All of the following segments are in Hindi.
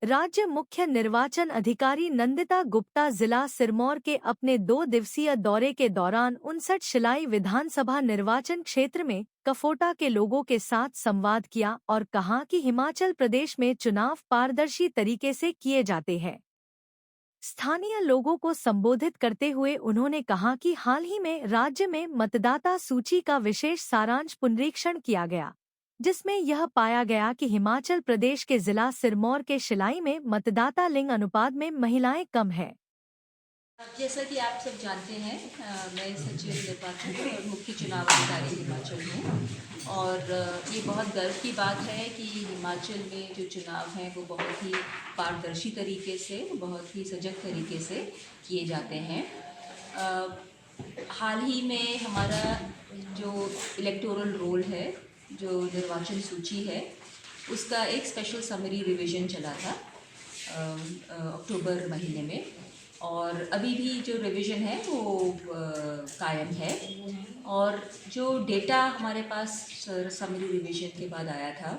राज्य मुख्य निर्वाचन अधिकारी नंदिता गुप्ता जिला सिरमौर के अपने 2 दिवसीय दौरे के दौरान 59 शिलाई विधानसभा निर्वाचन क्षेत्र में कफोटा के लोगों के साथ संवाद किया और कहा कि हिमाचल प्रदेश में चुनाव पारदर्शी तरीके से किए जाते हैं। स्थानीय लोगों को संबोधित करते हुए उन्होंने कहा कि हाल ही में राज्य में मतदाता सूची का विशेष सारांश पुनरीक्षण किया गया, जिसमें यह पाया गया कि हिमाचल प्रदेश के जिला सिरमौर के शिलाई में मतदाता लिंग अनुपात में महिलाएं कम है। जैसा कि आप सब जानते हैं, मैं सचिव निर्वाचन और मुख्य चुनाव अधिकारी हिमाचल हूँ और ये बहुत गर्व की बात है कि हिमाचल में जो चुनाव हैं वो बहुत ही पारदर्शी तरीके से, बहुत ही सजग तरीके से किए जाते हैं। हाल ही में हमारा जो इलेक्टोरल रोल है, जो निर्वाचन सूची है, उसका एक स्पेशल समरी रिवीजन चला था अक्टूबर महीने में और अभी भी जो रिवीजन है वो कायम है। और जो डेटा हमारे पास समरी रिवीजन के बाद आया था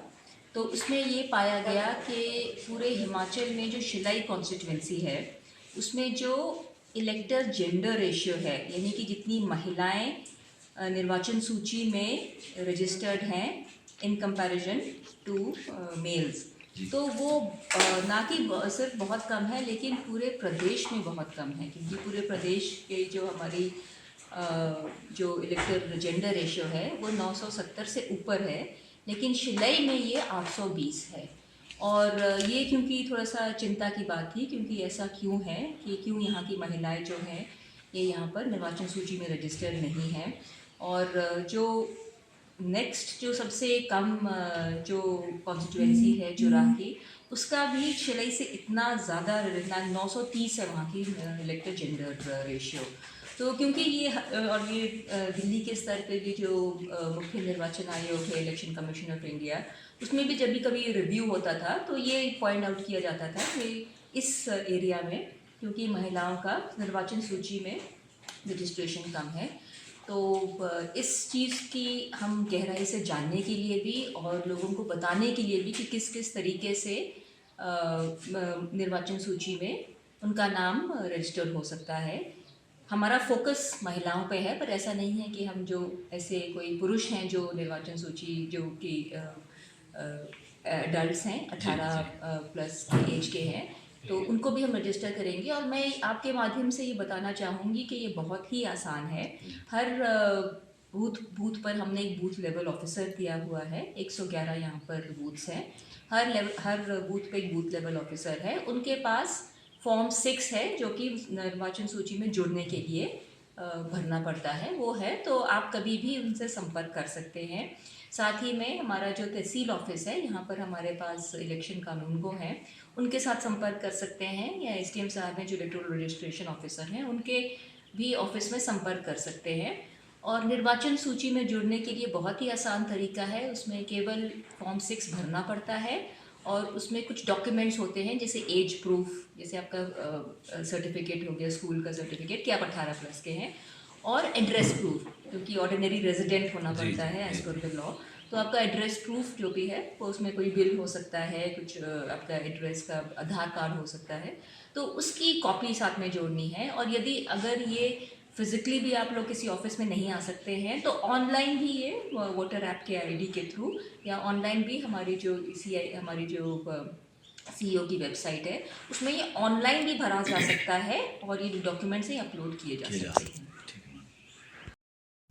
तो उसमें ये पाया गया कि पूरे हिमाचल में जो शिलाई कॉन्स्टिट्यूंसी है उसमें जो इलेक्टर जेंडर रेशियो है, यानी कि जितनी महिलाएं निर्वाचन सूची में रजिस्टर्ड हैं इन कंपैरिजन टू मेल्स, तो वो ना कि सिर्फ बहुत कम है लेकिन पूरे प्रदेश में बहुत कम है, क्योंकि पूरे प्रदेश के जो हमारी जो इलेक्टर जेंडर रेशियो है वो 970 से ऊपर है, लेकिन शिलाई में ये 820 है। और ये क्योंकि थोड़ा सा चिंता की बात थी, क्योंकि ऐसा क्यों है कि क्यों यहाँ की महिलाएं जो हैं ये यहाँ पर निर्वाचन सूची में रजिस्टर्ड नहीं है। और जो नेक्स्ट जो सबसे कम जो कॉन्स्टिट्यूएंसी है चुराह की, उसका भी शिलाई से इतना ज़्यादा 930 है वहाँ की इलेक्टर जेंडर रेशियो। तो क्योंकि ये और ये दिल्ली के स्तर पे भी जो मुख्य निर्वाचन आयोग है, इलेक्शन कमीशन ऑफ इंडिया, उसमें भी जब भी कभी रिव्यू होता था तो ये पॉइंट आउट किया जाता था कि इस एरिया में क्योंकि महिलाओं का निर्वाचन सूची में रजिस्ट्रेशन कम है, तो इस चीज़ की हम गहराई से जानने के लिए भी और लोगों को बताने के लिए भी कि किस किस तरीके से निर्वाचन सूची में उनका नाम रजिस्टर्ड हो सकता है। हमारा फोकस महिलाओं पे है, पर ऐसा नहीं है कि हम जो ऐसे कोई पुरुष हैं जो निर्वाचन सूची जो कि एडल्ट्स हैं 18 प्लस एज के हैं, तो उनको भी हम रजिस्टर करेंगे। और मैं आपके माध्यम से ये बताना चाहूँगी कि ये बहुत ही आसान है। हर बूथ पर हमने एक बूथ लेवल ऑफिसर दिया हुआ है, 111 यहाँ पर बूथ्स हैं, हर बूथ पे एक बूथ लेवल ऑफिसर है। उनके पास फॉर्म 6 है जो कि निर्वाचन सूची में जुड़ने के लिए भरना पड़ता है, वो है, तो आप कभी भी उनसे संपर्क कर सकते हैं। साथ ही में हमारा जो तहसील ऑफिस है, यहाँ पर हमारे पास इलेक्शन कानून को हैं, उनके साथ संपर्क कर सकते हैं, या एसडीएम साहब हैं जो इलेक्टोरल रजिस्ट्रेशन ऑफिसर हैं, उनके भी ऑफिस में संपर्क कर सकते हैं। और निर्वाचन सूची में जुड़ने के लिए बहुत ही आसान तरीका है, उसमें केवल फॉर्म 6 भरना पड़ता है और उसमें कुछ डॉक्यूमेंट्स होते हैं, जैसे एज प्रूफ, जैसे आपका सर्टिफिकेट हो गया, स्कूल का सर्टिफिकेट कि आप 18 प्लस के हैं, और एड्रेस प्रूफ, क्योंकि ऑर्डिनरी रेजिडेंट होना पड़ता है एज पर द लॉ। तो आपका एड्रेस प्रूफ जो भी है वो उसमें कोई बिल हो सकता है, कुछ आपका एड्रेस का आधार कार्ड हो सकता है, तो उसकी कॉपी साथ में जोड़नी है। और यदि अगर ये फिज़िकली भी आप लोग किसी ऑफिस में नहीं आ सकते हैं तो ऑनलाइन भी ये वोटर ऐप के आईडी के थ्रू या ऑनलाइन भी हमारी जो हमारी जो सीईओ की वेबसाइट है उसमें ये ऑनलाइन भी भरा जा सकता है और ये डॉक्यूमेंट्स ही अपलोड किए जा सकते हैं।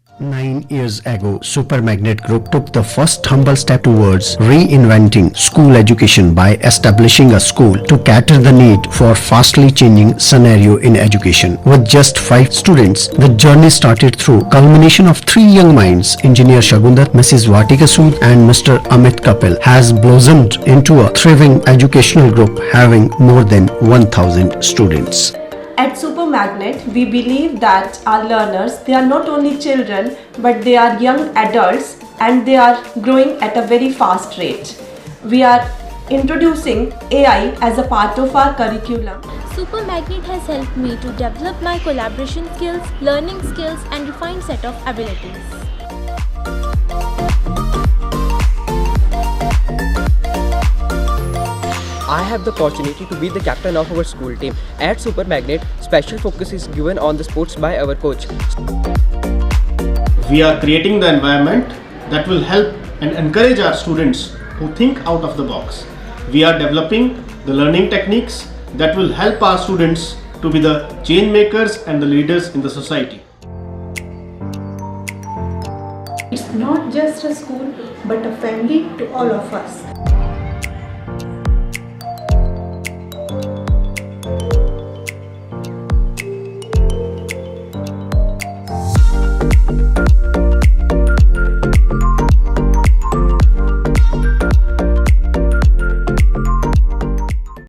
9 years ago, Super Magnet Group took the first humble step towards reinventing school education by establishing a school to cater the need for fastly changing scenario in education. With just 5 students, the journey started through culmination of 3 young minds, Engineer Shagundar, Mrs. Vatika Sood and Mr. Amit Kapil, has blossomed into a thriving educational group having more than 1000 students. At Super Magnet, we believe that our learners, they are not only children, but they are young adults and they are growing at a very fast rate. We are introducing AI as a part of our curriculum. Super Magnet has helped me to develop my collaboration skills, learning skills and refined set of abilities. I have the opportunity to be the captain of our school team. At Super Magnet, special focus is given on the sports by our coach. We are creating the environment that will help and encourage our students who think out of the box. We are developing the learning techniques that will help our students to be the change makers and the leaders in the society. It's not just a school but a family to all of us.